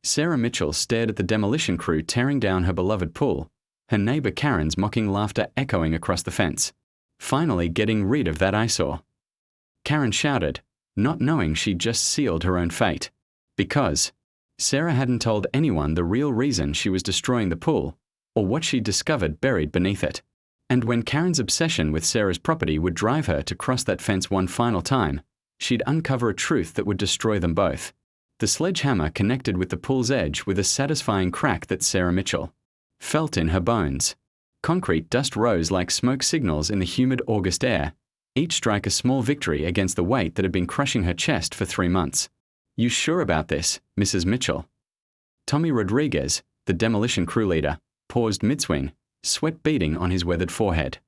Sarah Mitchell stared at the demolition crew tearing down her beloved pool, her neighbor Karen's mocking laughter echoing across the fence. Finally getting rid of that eyesore. Karen shouted, not knowing she'd just sealed her own fate. Because Sarah hadn't told anyone the real reason she was destroying the pool, or what she'd discovered buried beneath it. And when Karen's obsession with Sarah's property would drive her to cross that fence one final time, she'd uncover a truth that would destroy them both. The sledgehammer connected with the pool's edge with a satisfying crack that Sarah Mitchell felt in her bones. Concrete dust rose like smoke signals in the humid August air, each strike a small victory against the weight that had been crushing her chest for 3 months. You sure about this, Mrs. Mitchell? Tommy Rodriguez, the demolition crew leader, paused mid-swing, sweat beading on his weathered forehead.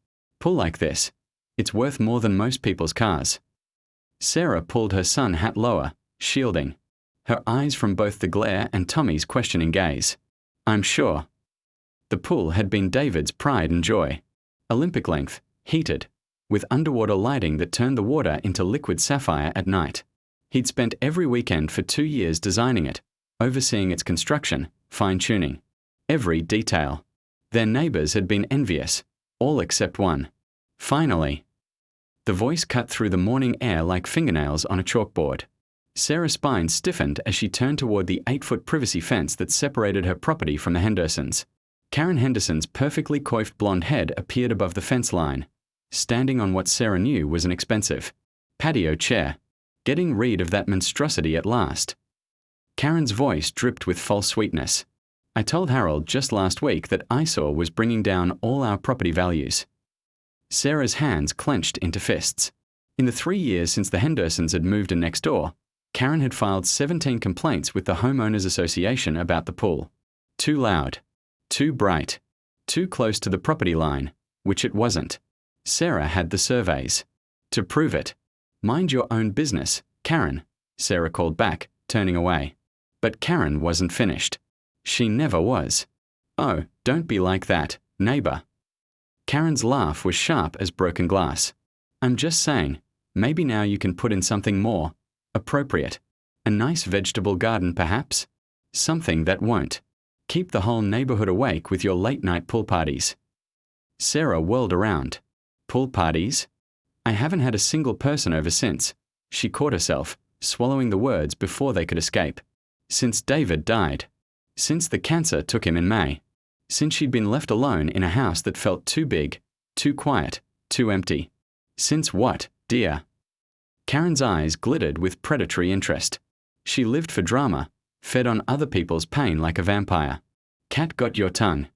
Pull like this. It's worth more than most people's cars. Sarah pulled her sun hat lower, shielding her eyes from both the glare and Tommy's questioning gaze. I'm sure. The pool had been David's pride and joy. Olympic length, heated, with underwater lighting that turned the water into liquid sapphire at night. He'd spent every weekend for 2 years designing it, overseeing its construction, fine-tuning every detail. Their neighbors had been envious, all except one. Finally, the voice cut through the morning air like fingernails on a chalkboard. Sarah's spine stiffened as she turned toward the 8-foot privacy fence that separated her property from the Hendersons. Karen Henderson's perfectly coiffed blonde head appeared above the fence line, standing on what Sarah knew was an expensive patio chair, getting rid of that monstrosity at last. Karen's voice dripped with false sweetness. I told Harold just last week that eyesore was bringing down all our property values. Sarah's hands clenched into fists. In the 3 years since the Hendersons had moved in next door, Karen had filed 17 complaints with the Homeowners Association about the pool. Too loud. Too bright. Too close to the property line, which it wasn't. Sarah had the surveys to prove it. Mind your own business, Karen, Sarah called back, turning away. But Karen wasn't finished. She never was. Oh, don't be like that, neighbor. Karen's laugh was sharp as broken glass. I'm just saying, maybe now you can put in something more appropriate. A nice vegetable garden, perhaps? Something that won't keep the whole neighborhood awake with your late-night pool parties. Sarah whirled around. Pool parties? I haven't had a single person over since. She caught herself, swallowing the words before they could escape. Since David died. Since the cancer took him in May. Since she'd been left alone in a house that felt too big, too quiet, too empty. Since what, dear? Karen's eyes glittered with predatory interest. She lived for drama, fed on other people's pain like a vampire. Cat got your tongue.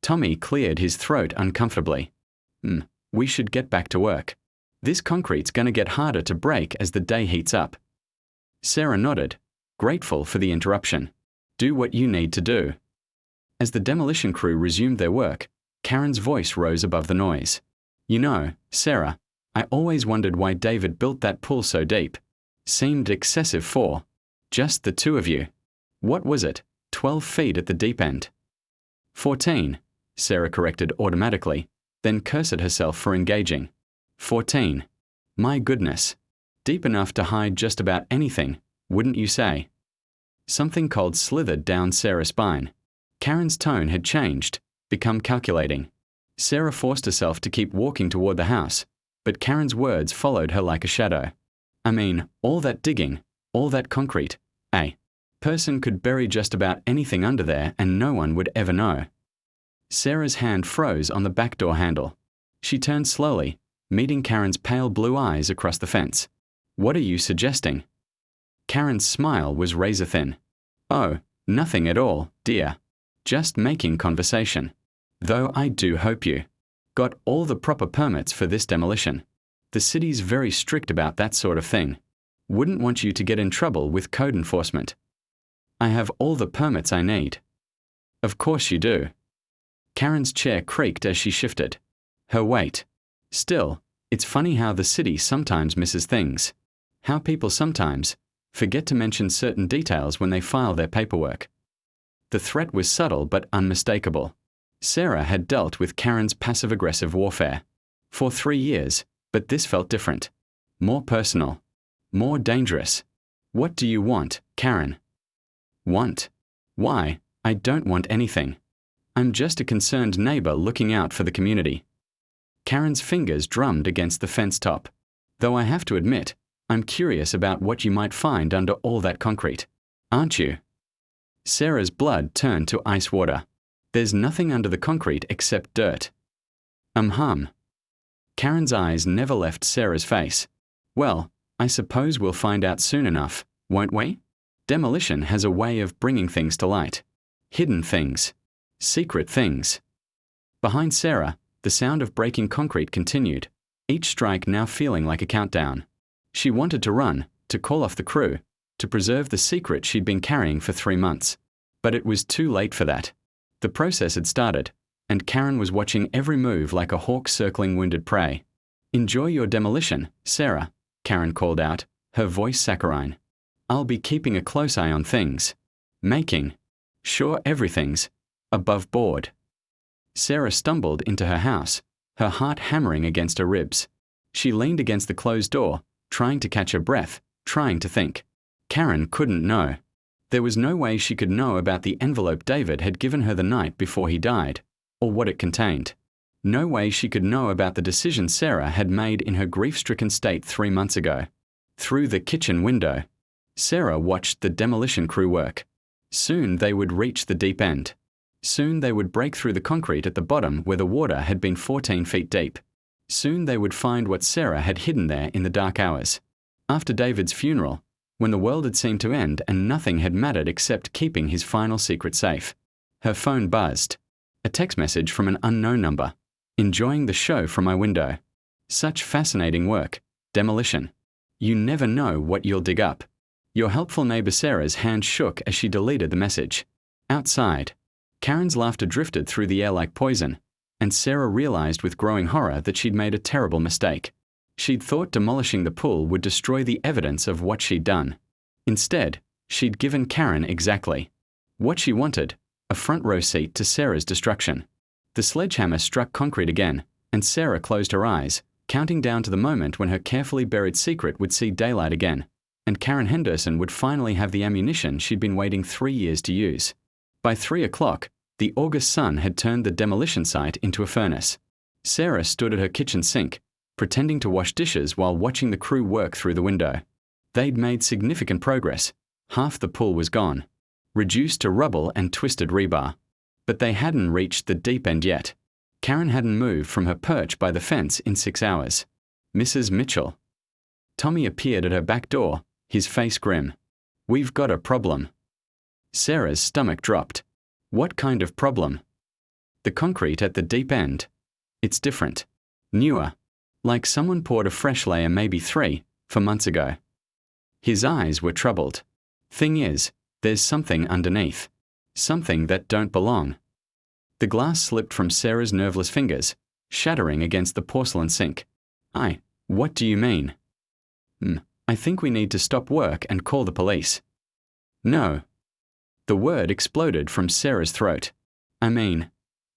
Tommy cleared his throat uncomfortably. We should get back to work. This concrete's gonna get harder to break as the day heats up. Sarah nodded, grateful for the interruption. Do what you need to do. As the demolition crew resumed their work, Karen's voice rose above the noise. You know, Sarah, I always wondered why David built that pool so deep. Seemed excessive for just the two of you. What was it, 12 feet at the deep end? 14, Sarah corrected automatically, then cursed herself for engaging. 14. My goodness. Deep enough to hide just about anything, wouldn't you say? Something cold slithered down Sarah's spine. Karen's tone had changed, become calculating. Sarah forced herself to keep walking toward the house, but Karen's words followed her like a shadow. I mean, all that digging, all that concrete, a person could bury just about anything under there and no one would ever know. Sarah's hand froze on the back door handle. She turned slowly, meeting Karen's pale blue eyes across the fence. What are you suggesting? Karen's smile was razor thin. Oh, nothing at all, dear. Just making conversation. Though I do hope you got all the proper permits for this demolition. The city's very strict about that sort of thing. Wouldn't want you to get in trouble with code enforcement. I have all the permits I need. Of course you do. Karen's chair creaked as she shifted her weight. Still, it's funny how the city sometimes misses things. How people sometimes forget to mention certain details when they file their paperwork. The threat was subtle but unmistakable. Sarah had dealt with Karen's passive-aggressive warfare for 3 years, but this felt different. More personal. More dangerous. What do you want, Karen? Want? Why, I don't want anything. I'm just a concerned neighbor looking out for the community. Karen's fingers drummed against the fence top. Though I have to admit, I'm curious about what you might find under all that concrete. Aren't you? Sarah's blood turned to ice water. There's nothing under the concrete except dirt. Karen's eyes never left Sarah's face. Well, I suppose we'll find out soon enough, won't we? Demolition has a way of bringing things to light. Hidden things. Secret things. Behind Sarah, the sound of breaking concrete continued, each strike now feeling like a countdown. She wanted to run, to call off the crew, to preserve the secret she'd been carrying for 3 months. But it was too late for that. The process had started, and Karen was watching every move like a hawk circling wounded prey. Enjoy your demolition, Sarah, Karen called out, her voice saccharine. I'll be keeping a close eye on things. Making sure everything's above board. Sarah stumbled into her house, her heart hammering against her ribs. She leaned against the closed door, trying to catch her breath, trying to think. Karen couldn't know. There was no way she could know about the envelope David had given her the night before he died, or what it contained. No way she could know about the decision Sarah had made in her grief-stricken state 3 months ago. Through the kitchen window, Sarah watched the demolition crew work. Soon they would reach the deep end. Soon they would break through the concrete at the bottom where the water had been 14 feet deep. Soon they would find what Sarah had hidden there in the dark hours. After David's funeral, when the world had seemed to end and nothing had mattered except keeping his final secret safe. Her phone buzzed. A text message from an unknown number. Enjoying the show from my window. Such fascinating work. Demolition. You never know what you'll dig up. Your helpful neighbor Sarah's hand shook as she deleted the message. Outside, Karen's laughter drifted through the air like poison, and Sarah realized with growing horror that she'd made a terrible mistake. She'd thought demolishing the pool would destroy the evidence of what she'd done. Instead, she'd given Karen exactly what she wanted, a front row seat to Sarah's destruction. The sledgehammer struck concrete again, and Sarah closed her eyes, counting down to the moment when her carefully buried secret would see daylight again, and Karen Henderson would finally have the ammunition she'd been waiting 3 years to use. By 3 o'clock, the August sun had turned the demolition site into a furnace. Sarah stood at her kitchen sink, pretending to wash dishes while watching the crew work through the window. They'd made significant progress. Half the pool was gone, reduced to rubble and twisted rebar. But they hadn't reached the deep end yet. Karen hadn't moved from her perch by the fence in 6 hours. Mrs. Mitchell. Tommy appeared at her back door, his face grim. We've got a problem. Sarah's stomach dropped. What kind of problem? The concrete at the deep end. It's different. Newer. Like someone poured a fresh layer, maybe 3, 4 months ago. His eyes were troubled. Thing is, there's something underneath. Something that don't belong. The glass slipped from Sarah's nerveless fingers, shattering against the porcelain sink. What do you mean? I think we need to stop work and call the police. No. The word exploded from Sarah's throat. I mean,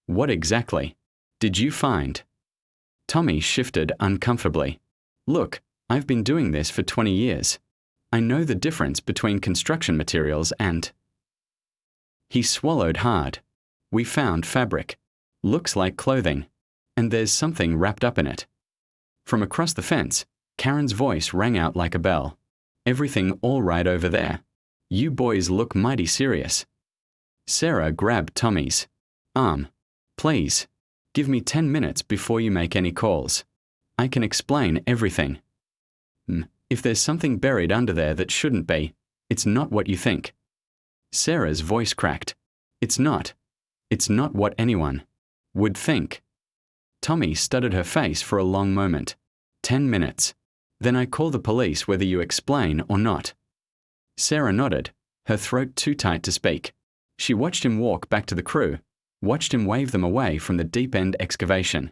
what exactly did you find? Tommy shifted uncomfortably. Look, I've been doing this for 20 years. I know the difference between construction materials and... He swallowed hard. We found fabric. Looks like clothing. And there's something wrapped up in it. From across the fence, Karen's voice rang out like a bell. Everything all right over there? You boys look mighty serious. Sarah grabbed Tommy's arm. Please, give me 10 minutes before you make any calls. I can explain everything. If there's something buried under there that shouldn't be, it's not what you think. Sarah's voice cracked. It's not. It's not what anyone would think. Tommy studied her face for a long moment. 10 minutes. Then I call the police whether you explain or not. Sarah nodded, her throat too tight to speak. She watched him walk back to the crew, watched him wave them away from the deep-end excavation.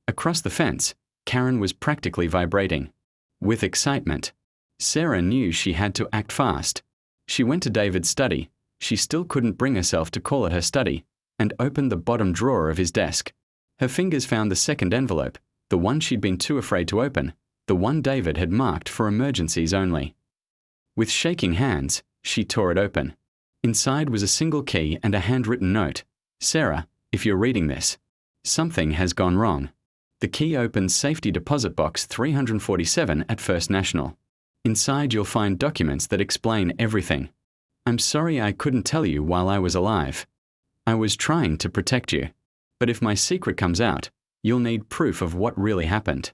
Across the fence, Karen was practically vibrating. With excitement. Sarah knew she had to act fast. She went to David's study. She still couldn't bring herself to call it her study, and opened the bottom drawer of his desk. Her fingers found the second envelope, the one she'd been too afraid to open, the one David had marked for emergencies only. With shaking hands, she tore it open. Inside was a single key and a handwritten note. Sarah, if you're reading this, something has gone wrong. The key opens safety deposit box 347 at First National. Inside you'll find documents that explain everything. I'm sorry I couldn't tell you while I was alive. I was trying to protect you. But if my secret comes out, you'll need proof of what really happened.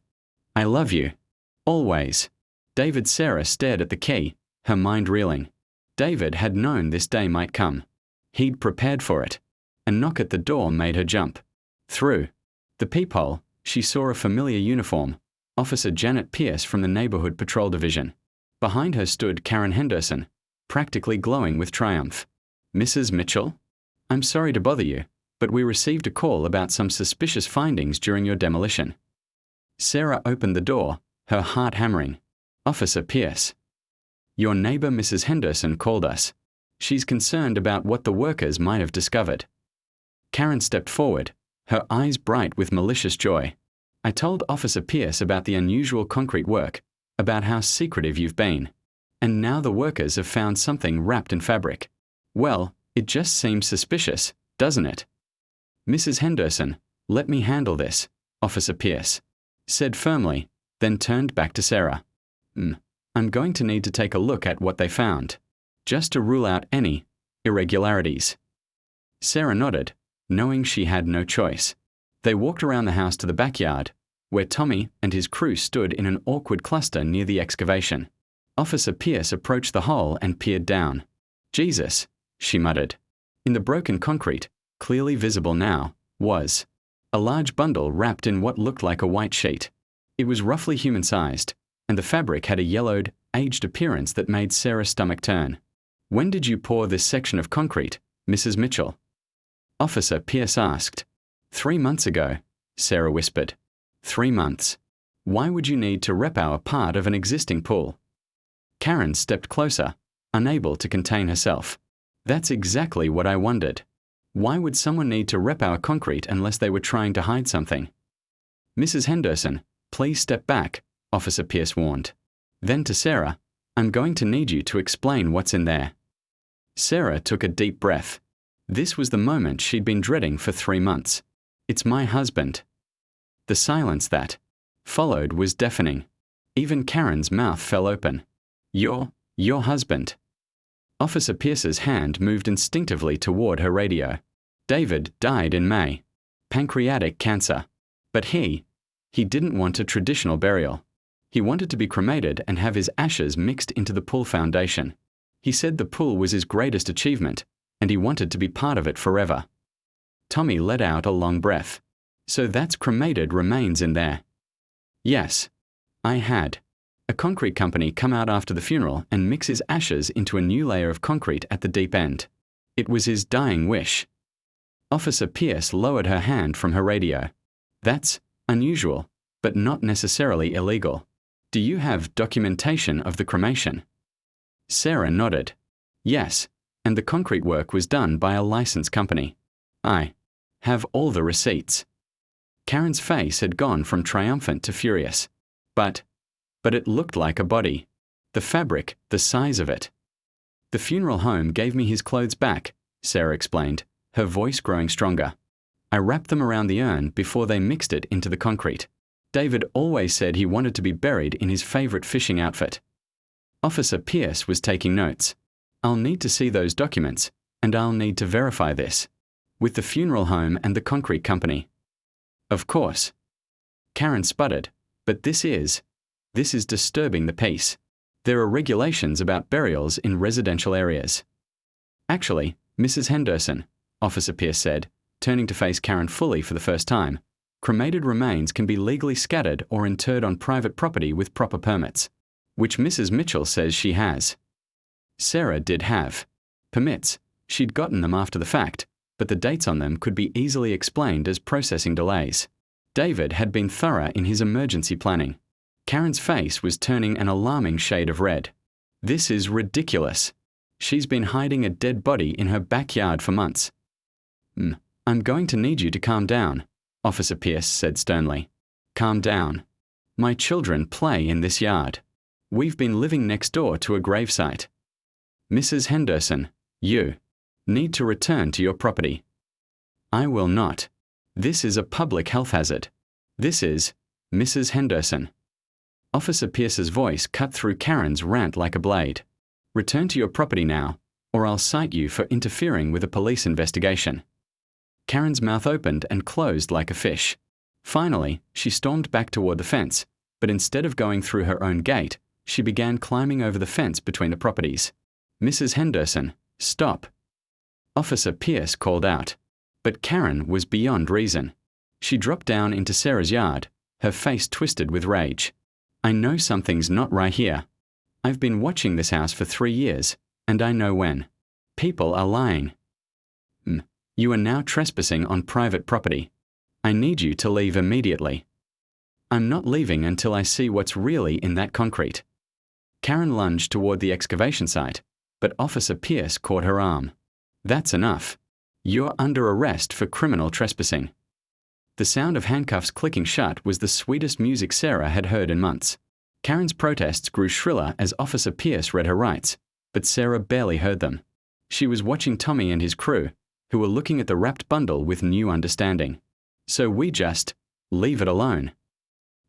I love you. Always. David. Sarah stared at the key, her mind reeling. David had known this day might come. He'd prepared for it. A knock at the door made her jump. Through the peephole, she saw a familiar uniform, Officer Janet Pierce from the Neighborhood Patrol Division. Behind her stood Karen Henderson, practically glowing with triumph. Mrs. Mitchell? I'm sorry to bother you, but we received a call about some suspicious findings during your demolition. Sarah opened the door, her heart hammering. Officer Pierce. Your neighbor Mrs. Henderson called us. She's concerned about what the workers might have discovered. Karen stepped forward, her eyes bright with malicious joy. I told Officer Pierce about the unusual concrete work, about how secretive you've been. And now the workers have found something wrapped in fabric. Well, it just seems suspicious, doesn't it? Mrs. Henderson, let me handle this, Officer Pierce said firmly, then turned back to Sarah. I'm going to need to take a look at what they found, just to rule out any irregularities. Sarah nodded, knowing she had no choice. They walked around the house to the backyard, where Tommy and his crew stood in an awkward cluster near the excavation. Officer Pierce approached the hole and peered down. Jesus, she muttered. In the broken concrete, clearly visible now, was a large bundle wrapped in what looked like a white sheet. It was roughly human-sized, and the fabric had a yellowed, aged appearance that made Sarah's stomach turn. When did you pour this section of concrete, Mrs. Mitchell? Officer Pierce asked. 3 months ago, Sarah whispered. 3 months. Why would you need to repower part of an existing pool? Karen stepped closer, unable to contain herself. That's exactly what I wondered. Why would someone need to repower concrete unless they were trying to hide something? Mrs. Henderson, please step back, Officer Pierce warned. Then to Sarah, I'm going to need you to explain what's in there. Sarah took a deep breath. This was the moment she'd been dreading for 3 months. It's my husband. The silence that followed was deafening. Even Karen's mouth fell open. Your husband. Officer Pierce's hand moved instinctively toward her radio. David died in May. Pancreatic cancer. But he didn't want a traditional burial. He wanted to be cremated and have his ashes mixed into the pool foundation. He said the pool was his greatest achievement, and he wanted to be part of it forever. Tommy let out a long breath. So that's cremated remains in there. Yes. I had a concrete company come out after the funeral and mix his ashes into a new layer of concrete at the deep end. It was his dying wish. Officer Pierce lowered her hand from her radio. That's unusual, but not necessarily illegal. Do you have documentation of the cremation? Sarah nodded. Yes, and the concrete work was done by a licensed company. I have all the receipts. Karen's face had gone from triumphant to furious. But it looked like a body. The fabric, the size of it. The funeral home gave me his clothes back, Sarah explained, her voice growing stronger. I wrapped them around the urn before they mixed it into the concrete. David always said he wanted to be buried in his favorite fishing outfit. Officer Pierce was taking notes. I'll need to see those documents, and I'll need to verify this. With the funeral home and the concrete company. Of course. Karen sputtered, but this is disturbing the peace. There are regulations about burials in residential areas. Actually, Mrs. Henderson, Officer Pierce said, turning to face Karen fully for the first time, cremated remains can be legally scattered or interred on private property with proper permits, which Mrs. Mitchell says she has. Sarah did have permits. She'd gotten them after the fact, but the dates on them could be easily explained as processing delays. David had been thorough in his emergency planning. Karen's face was turning an alarming shade of red. This is ridiculous. She's been hiding a dead body in her backyard for months. I'm going to need you to calm down, Officer Pierce said sternly. Calm down. My children play in this yard. We've been living next door to a gravesite. Mrs. Henderson, You need to return to your property. I will not. This is a public health hazard. This is Mrs. Henderson. Officer Pierce's voice cut through Karen's rant like a blade. Return to your property now, or I'll cite you for interfering with a police investigation. Karen's mouth opened and closed like a fish. Finally, she stormed back toward the fence, but instead of going through her own gate, she began climbing over the fence between the properties. Mrs. Henderson, stop. Officer Pierce called out, but Karen was beyond reason. She dropped down into Sarah's yard, her face twisted with rage. I know something's not right here. I've been watching this house for 3 years, and I know when. People are lying. You are now trespassing on private property. I need you to leave immediately. I'm not leaving until I see what's really in that concrete. Karen lunged toward the excavation site, but Officer Pierce caught her arm. That's enough. You're under arrest for criminal trespassing. The sound of handcuffs clicking shut was the sweetest music Sarah had heard in months. Karen's protests grew shriller as Officer Pierce read her rights, but Sarah barely heard them. She was watching Tommy and his crew, who were looking at the wrapped bundle with new understanding. So we just leave it alone?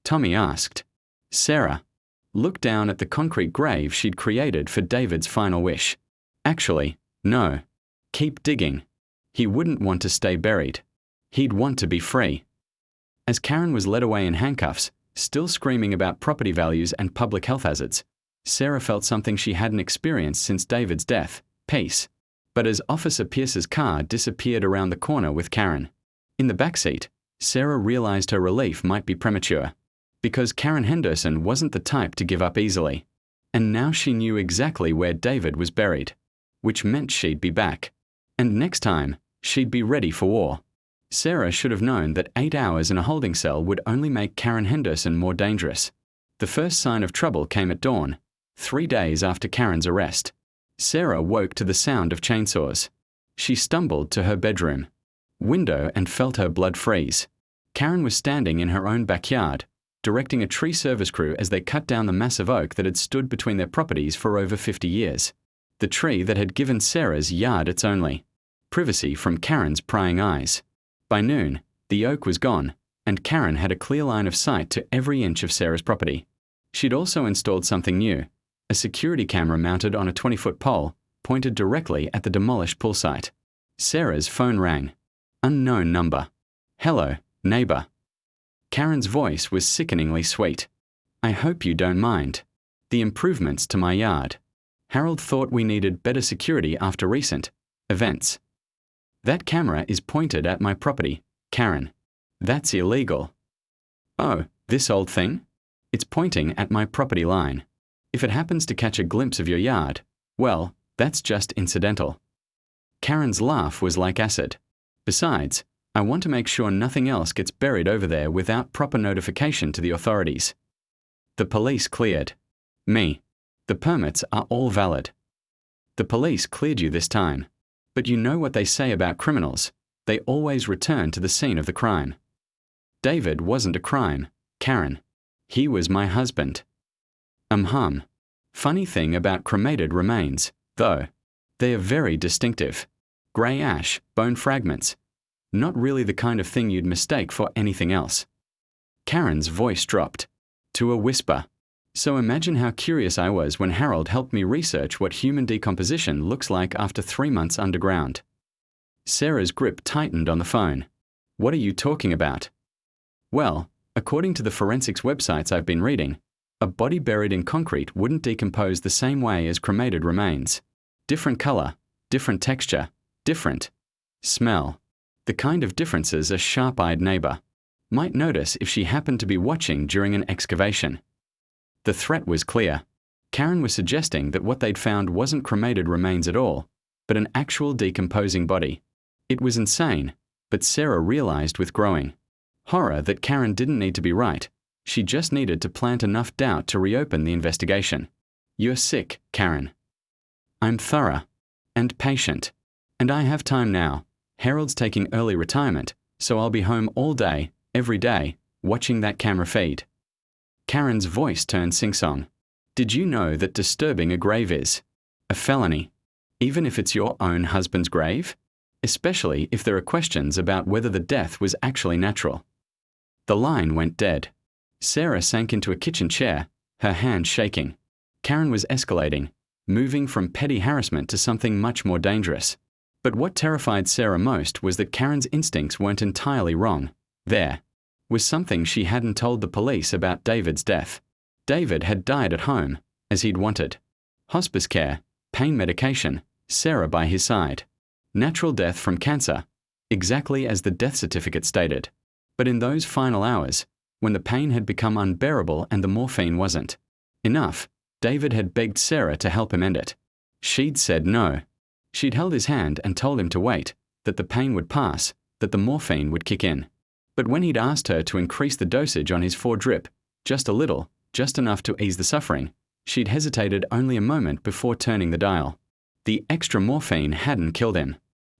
Tommy asked. Sarah looked down at the concrete grave she'd created for David's final wish. Actually, no. Keep digging. He wouldn't want to stay buried. He'd want to be free. As Karen was led away in handcuffs, still screaming about property values and public health hazards, Sarah felt something she hadn't experienced since David's death, peace. But as Officer Pierce's car disappeared around the corner with Karen, in the backseat, Sarah realized her relief might be premature, because Karen Henderson wasn't the type to give up easily. And now she knew exactly where David was buried, which meant she'd be back. And next time, she'd be ready for war. Sarah should have known that 8 hours in a holding cell would only make Karen Henderson more dangerous. The first sign of trouble came at dawn, 3 days after Karen's arrest. Sarah woke to the sound of chainsaws. She stumbled to her bedroom window and felt her blood freeze. Karen was standing in her own backyard, directing a tree service crew as they cut down the massive oak that had stood between their properties for over 50 years. The tree that had given Sarah's yard its only privacy from Karen's prying eyes. By noon, the oak was gone, and Karen had a clear line of sight to every inch of Sarah's property. She'd also installed something new, a security camera mounted on a 20-foot pole, pointed directly at the demolished pool site. Sarah's phone rang. Unknown number. Hello, neighbor. Karen's voice was sickeningly sweet. I hope you don't mind. The improvements to my yard. Harold thought we needed better security after recent events. That camera is pointed at my property, Karen. That's illegal. Oh, this old thing? It's pointing at my property line. If it happens to catch a glimpse of your yard, well, that's just incidental. Karen's laugh was like acid. Besides, I want to make sure nothing else gets buried over there without proper notification to the authorities. The police cleared. Me. The permits are all valid. The police cleared you this time. But you know what they say about criminals. They always return to the scene of the crime. David wasn't a crime, Karen. He was my husband. Funny thing about cremated remains, though. They are very distinctive. Grey ash, bone fragments. Not really the kind of thing you'd mistake for anything else. Karen's voice dropped to a whisper. So imagine how curious I was when Harold helped me research what human decomposition looks like after 3 months underground. Sarah's grip tightened on the phone. What are you talking about? Well, according to the forensics websites I've been reading, a body buried in concrete wouldn't decompose the same way as cremated remains. Different color, different texture, different smell. The kind of differences a sharp-eyed neighbor might notice if she happened to be watching during an excavation. The threat was clear. Karen was suggesting that what they'd found wasn't cremated remains at all, but an actual decomposing body. It was insane, but Sarah realized with growing horror that Karen didn't need to be right. She just needed to plant enough doubt to reopen the investigation. You're sick, Karen. I'm thorough and patient, and I have time now. Harold's taking early retirement, so I'll be home all day, every day, watching that camera feed. Karen's voice turned sing-song. Did you know that disturbing a grave is a felony? even if it's your own husband's grave? Especially if there are questions about whether the death was actually natural. The line went dead. Sarah sank into a kitchen chair, her hand shaking. Karen was escalating, moving from petty harassment to something much more dangerous. But what terrified Sarah most was that Karen's instincts weren't entirely wrong. There was something she hadn't told the police about David's death. David had died at home, as he'd wanted. Hospice care, pain medication, Sarah by his side. Natural death from cancer, exactly as the death certificate stated. But in those final hours, when the pain had become unbearable and the morphine wasn't enough, David had begged Sarah to help him end it. She'd said no. She'd held his hand and told him to wait, that the pain would pass, that the morphine would kick in. But when he'd asked her to increase the dosage on his 4-drip, just a little, just enough to ease the suffering, she'd hesitated only a moment before turning the dial. The extra morphine hadn't killed him.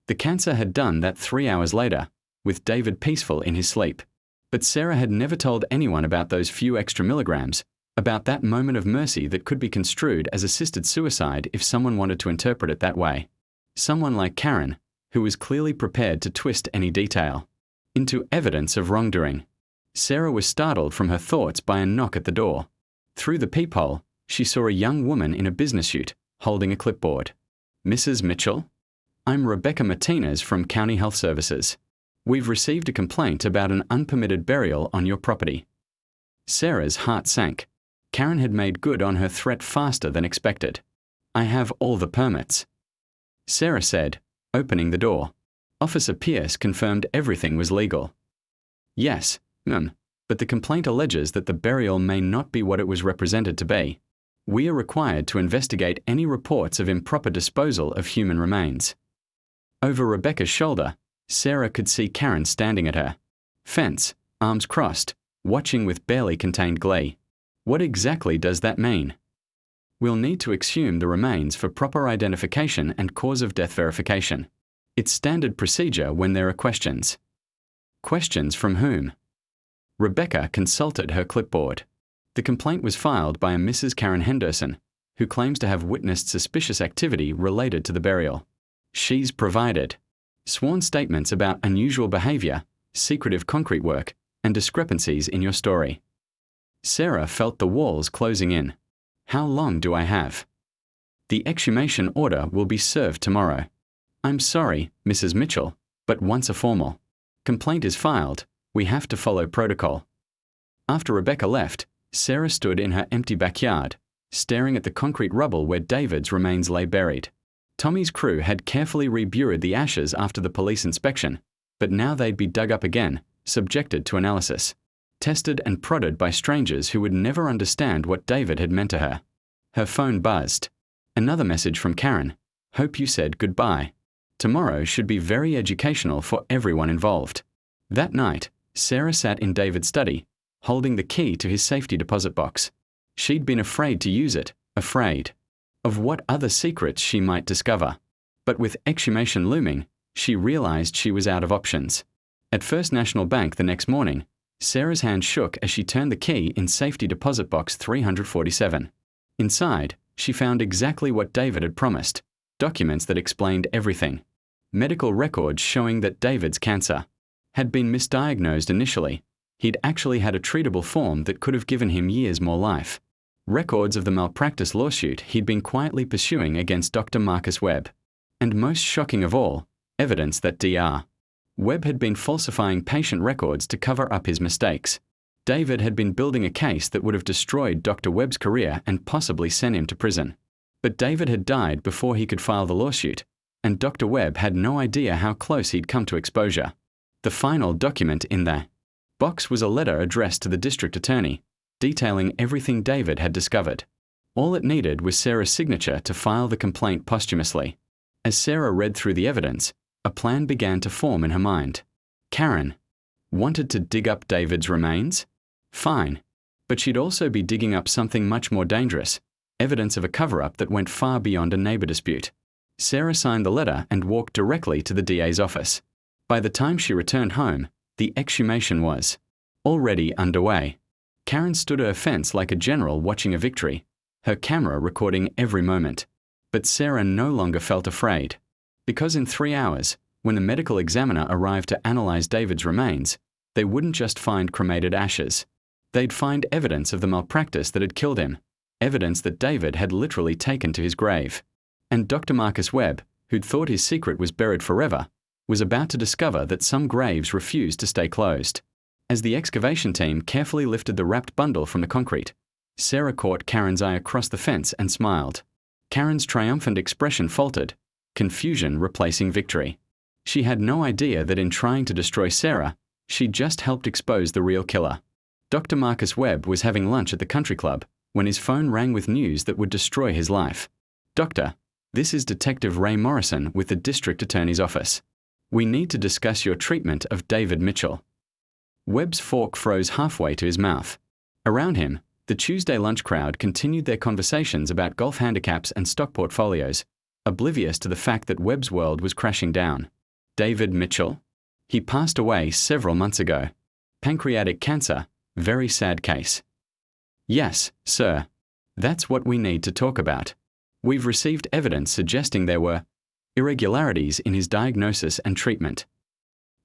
The cancer had done that 3 hours later, with David peaceful in his sleep. But Sarah had never told anyone about those few extra milligrams, about that moment of mercy that could be construed as assisted suicide if someone wanted to interpret it that way. Someone like Karen, who was clearly prepared to twist any detail into evidence of wrongdoing. Sarah was startled from her thoughts by a knock at the door. Through the peephole, she saw a young woman in a business suit, holding a clipboard. "Mrs. Mitchell? I'm Rebecca Martinez from County Health Services. We've received a complaint about an unpermitted burial on your property." Sarah's heart sank. Karen had made good on her threat faster than expected. "I have all the permits," Sarah said, opening the door. Officer Pierce confirmed everything was legal. "Yes, but the complaint alleges that the burial may not be what it was represented to be. We are required to investigate any reports of improper disposal of human remains." Over Rebecca's shoulder, Sarah could see Karen standing at her fence, arms crossed, watching with barely contained glee. "What exactly does that mean?" "We'll need to exhume the remains for proper identification and cause of death verification. It's standard procedure when there are questions." "Questions from whom?" Rebecca consulted her clipboard. The complaint was filed by a Mrs. Karen Henderson, who claims to have witnessed suspicious activity related to the burial. She's provided sworn statements about unusual behavior, secretive concrete work, and discrepancies in your story. Sarah felt the walls closing in. "How long do I have?" "The exhumation order will be served tomorrow." "I'm sorry, Mrs. Mitchell, but once a formal complaint is filed, we have to follow protocol." After Rebecca left, Sarah stood in her empty backyard, staring at the concrete rubble where David's remains lay buried. Tommy's crew had carefully reburied the ashes after the police inspection, but now they'd be dug up again, subjected to analysis, tested and prodded by strangers who would never understand what David had meant to her. Her phone buzzed. Another message from Karen. "Hope you said goodbye. Tomorrow should be very educational for everyone involved." That night, Sarah sat in David's study, holding the key to his safety deposit box. She'd been afraid to use it, afraid of what other secrets she might discover. But with exhumation looming, she realized she was out of options. At First National Bank the next morning, Sarah's hand shook as she turned the key in safety deposit box 347. Inside, she found exactly what David had promised, documents that explained everything. Medical records showing that David's cancer had been misdiagnosed initially. He'd actually had a treatable form that could have given him years more life. Records of the malpractice lawsuit he'd been quietly pursuing against Dr. Marcus Webb. And most shocking of all, evidence that Dr. Webb had been falsifying patient records to cover up his mistakes. David had been building a case that would have destroyed Dr. Webb's career and possibly sent him to prison. But David had died before he could file the lawsuit, and Dr. Webb had no idea how close he'd come to exposure. The final document in the box was a letter addressed to the district attorney, detailing everything David had discovered. All it needed was Sarah's signature to file the complaint posthumously. As Sarah read through the evidence, a plan began to form in her mind. Karen wanted to dig up David's remains? Fine. But she'd also be digging up something much more dangerous, evidence of a cover-up that went far beyond a neighbor dispute. Sarah signed the letter and walked directly to the DA's office. By the time she returned home, the exhumation was already underway. Karen stood at her fence like a general watching a victory, her camera recording every moment. But Sarah no longer felt afraid. Because in 3 hours, when the medical examiner arrived to analyze David's remains, they wouldn't just find cremated ashes. They'd find evidence of the malpractice that had killed him, evidence that David had literally taken to his grave. And Dr. Marcus Webb, who'd thought his secret was buried forever, was about to discover that some graves refused to stay closed. As the excavation team carefully lifted the wrapped bundle from the concrete, Sarah caught Karen's eye across the fence and smiled. Karen's triumphant expression faltered, confusion replacing victory. She had no idea that in trying to destroy Sarah, she'd just helped expose the real killer. Dr. Marcus Webb was having lunch at the country club when his phone rang with news that would destroy his life. "Doctor, this is Detective Ray Morrison with the District Attorney's Office. We need to discuss your treatment of David Mitchell." Webb's fork froze halfway to his mouth. Around him, the Tuesday lunch crowd continued their conversations about golf handicaps and stock portfolios, oblivious to the fact that Webb's world was crashing down. David Mitchell? He passed away several months ago. Pancreatic cancer, very sad case. "Yes, sir. That's what we need to talk about. We've received evidence suggesting there were irregularities in his diagnosis and treatment."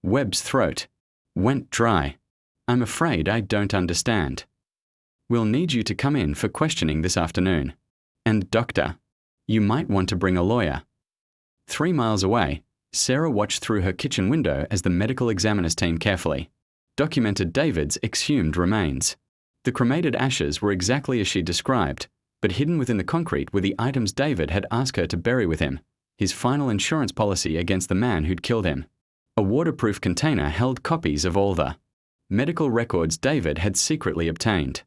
Webb's throat went dry. "I'm afraid I don't understand. We'll need you to come in for questioning this afternoon. And doctor, you might want to bring a lawyer." 3 miles away, Sarah watched through her kitchen window as the medical examiner's team carefully documented David's exhumed remains. The cremated ashes were exactly as she described, but hidden within the concrete were the items David had asked her to bury with him, his final insurance policy against the man who'd killed him. A waterproof container held copies of all the medical records David had secretly obtained.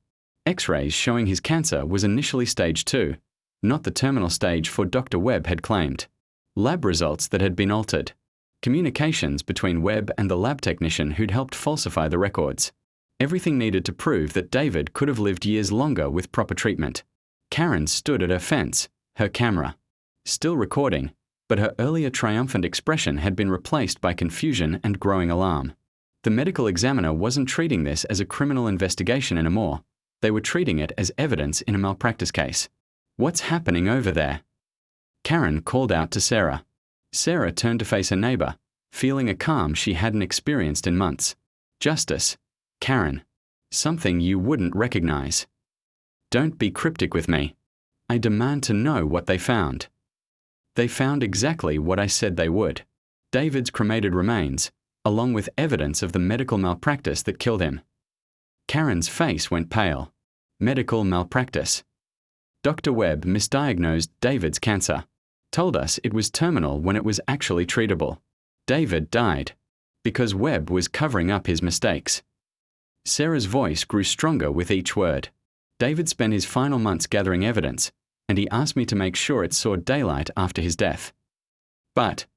X-rays showing his cancer was initially stage 2, not the terminal stage for Dr. Webb had claimed. Lab results that had been altered. Communications between Webb and the lab technician who'd helped falsify the records. Everything needed to prove that David could have lived years longer with proper treatment. Karen stood at her fence, her camera still recording, but her earlier triumphant expression had been replaced by confusion and growing alarm. The medical examiner wasn't treating this as a criminal investigation anymore. They were treating it as evidence in a malpractice case. "What's happening over there?" Karen called out to Sarah. Sarah turned to face her neighbor, feeling a calm she hadn't experienced in months. "Justice, Karen. Something you wouldn't recognize. Don't be cryptic with me. I demand to know what they found." "They found exactly what I said they would. David's cremated remains, along with evidence of the medical malpractice that killed him." Karen's face went pale. "Medical malpractice. Dr. Webb misdiagnosed David's cancer. Told us it was terminal when it was actually treatable. David died because Webb was covering up his mistakes." Sarah's voice grew stronger with each word. "David spent his final months gathering evidence, and he asked me to make sure it saw daylight after his death. But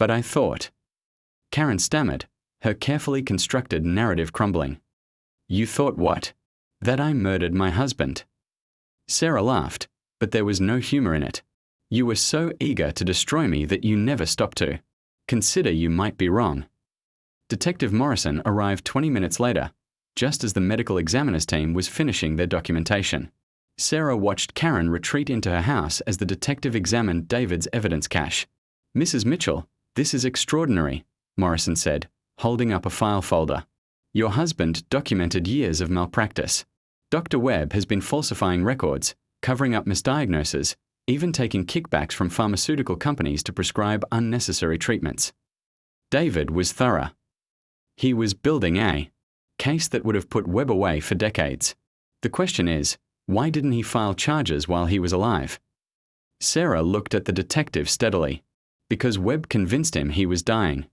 I thought..." Karen stammered, her carefully constructed narrative crumbling. "You thought what? That I murdered my husband." Sarah laughed, but there was no humor in it. "You were so eager to destroy me that you never stopped to consider you might be wrong." Detective Morrison arrived 20 minutes later, just as the medical examiner's team was finishing their documentation. Sarah watched Karen retreat into her house as the detective examined David's evidence cache. "Mrs. Mitchell, this is extraordinary," Morrison said, holding up a file folder. "Your husband documented years of malpractice. Dr. Webb has been falsifying records, covering up misdiagnoses, even taking kickbacks from pharmaceutical companies to prescribe unnecessary treatments. David was thorough. He was building a case that would have put Webb away for decades. The question is, why didn't he file charges while he was alive?" Sarah looked at the detective steadily. "Because Webb convinced him he was dying.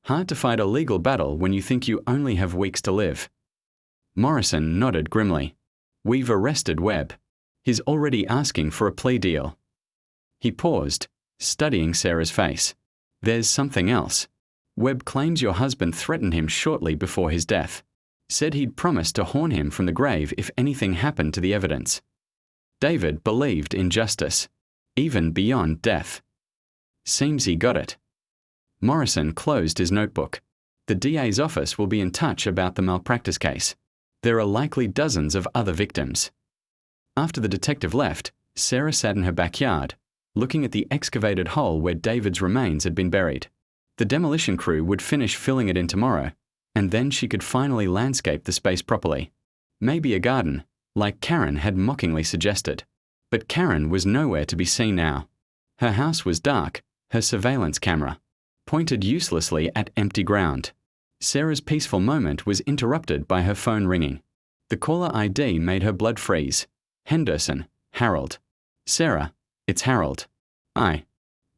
Hard to fight a legal battle when you think you only have weeks to live." Morrison nodded grimly. "We've arrested Webb. He's already asking for a plea deal." He paused, studying Sarah's face. "There's something else. Webb claims your husband threatened him shortly before his death. Said he'd promised to horn him from the grave if anything happened to the evidence. David believed in justice, even beyond death. Seems he got it." Morrison closed his notebook. "The DA's office will be in touch about the malpractice case. There are likely dozens of other victims." After the detective left, Sarah sat in her backyard, looking at the excavated hole where David's remains had been buried. The demolition crew would finish filling it in tomorrow, and then she could finally landscape the space properly. Maybe a garden, like Karen had mockingly suggested. But Karen was nowhere to be seen now. Her house was dark, her surveillance camera pointed uselessly at empty ground. Sarah's peaceful moment was interrupted by her phone ringing. The caller ID made her blood freeze. Henderson, Harold. Sarah, it's Harold. I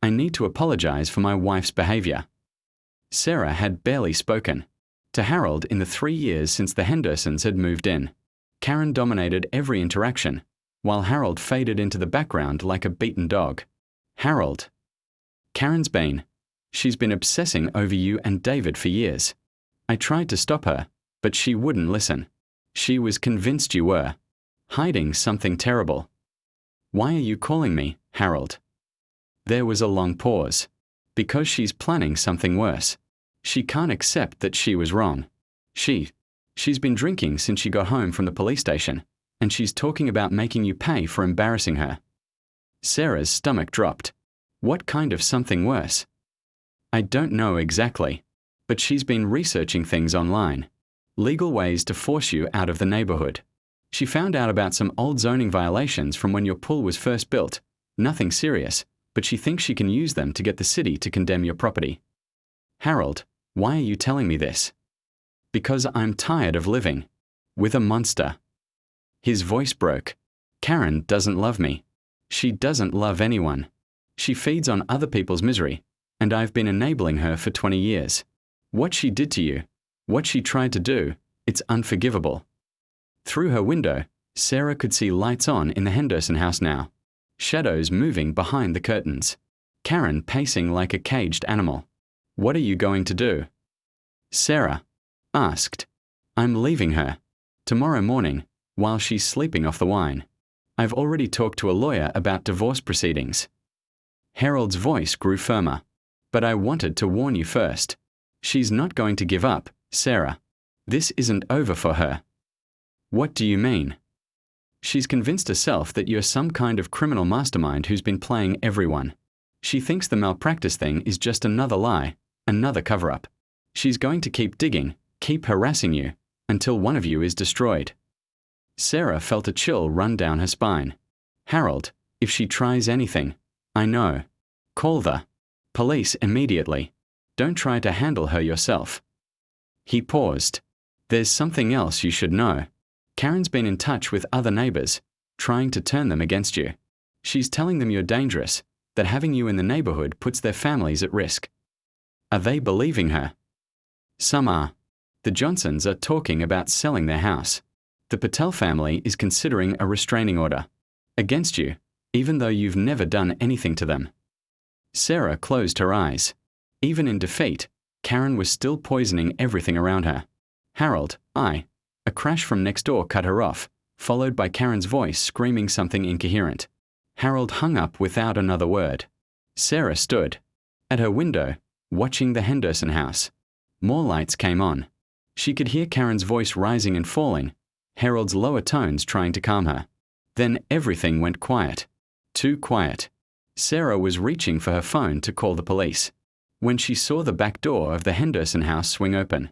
need to apologize for my wife's behavior. Sarah had barely spoken to Harold in the 3 years since the Hendersons had moved in. Karen dominated every interaction, while Harold faded into the background like a beaten dog. Harold. She's been obsessing over you and David for years. I tried to stop her, but she wouldn't listen. She was convinced you were hiding something terrible. Why are you calling me, Harold? There was a long pause. Because she's planning something worse. She can't accept that she was wrong. She's been drinking since she got home from the police station, and she's talking about making you pay for embarrassing her. Sarah's stomach dropped. What kind of something worse? I don't know exactly, but she's been researching things online. Legal ways to force you out of the neighborhood. She found out about some old zoning violations from when your pool was first built. Nothing serious, but she thinks she can use them to get the city to condemn your property. Harold, why are you telling me this? Because I'm tired of living with a monster. His voice broke. Karen doesn't love me. She doesn't love anyone. She feeds on other people's misery, and I've been enabling her for 20 years. What she did to you, what she tried to do, it's unforgivable. Through her window, Sarah could see lights on in the Henderson house now, shadows moving behind the curtains. Karen pacing like a caged animal. What are you going to do? Sarah asked. I'm leaving her. Tomorrow morning, while she's sleeping off the wine. I've already talked to a lawyer about divorce proceedings. Harold's voice grew firmer. But I wanted to warn you first. She's not going to give up, Sarah. This isn't over for her. What do you mean? She's convinced herself that you're some kind of criminal mastermind who's been playing everyone. She thinks the malpractice thing is just another lie, another cover-up. She's going to keep digging, keep harassing you, until one of you is destroyed. Sarah felt a chill run down her spine. Harold, if she tries anything, I know. Call the police immediately. Don't try to handle her yourself. He paused. There's something else you should know. Karen's been in touch with other neighbors, trying to turn them against you. She's telling them you're dangerous, that having you in the neighborhood puts their families at risk. Are they believing her? Some are. The Johnsons are talking about selling their house. The Patel family is considering a restraining order against you, even though you've never done anything to them. Sarah closed her eyes. Even in defeat, Karen was still poisoning everything around her. Harold, a crash from next door cut her off, followed by Karen's voice screaming something incoherent. Harold hung up without another word. Sarah stood at her window, watching the Henderson house. More lights came on. She could hear Karen's voice rising and falling, Harold's lower tones trying to calm her. Then everything went quiet. Too quiet. Sarah was reaching for her phone to call the police when she saw the back door of the Henderson house swing open.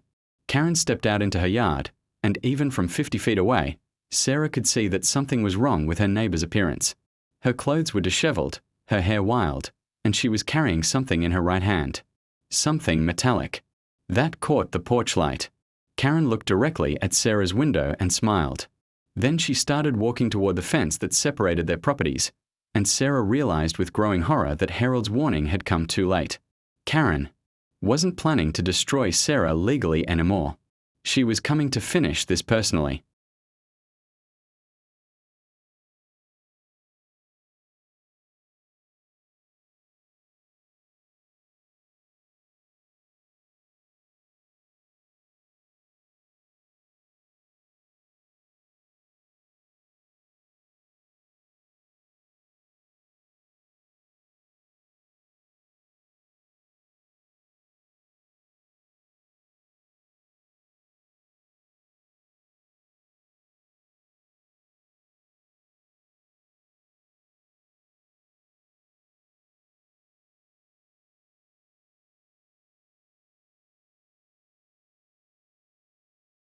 Karen stepped out into her yard, and even from 50 feet away, Sarah could see that something was wrong with her neighbor's appearance. Her clothes were disheveled, her hair wild, and she was carrying something in her right hand. Something metallic. That caught the porch light. Karen looked directly at Sarah's window and smiled. Then she started walking toward the fence that separated their properties, and Sarah realized with growing horror that Harold's warning had come too late. Karen wasn't planning to destroy Sarah legally anymore. She was coming to finish this personally.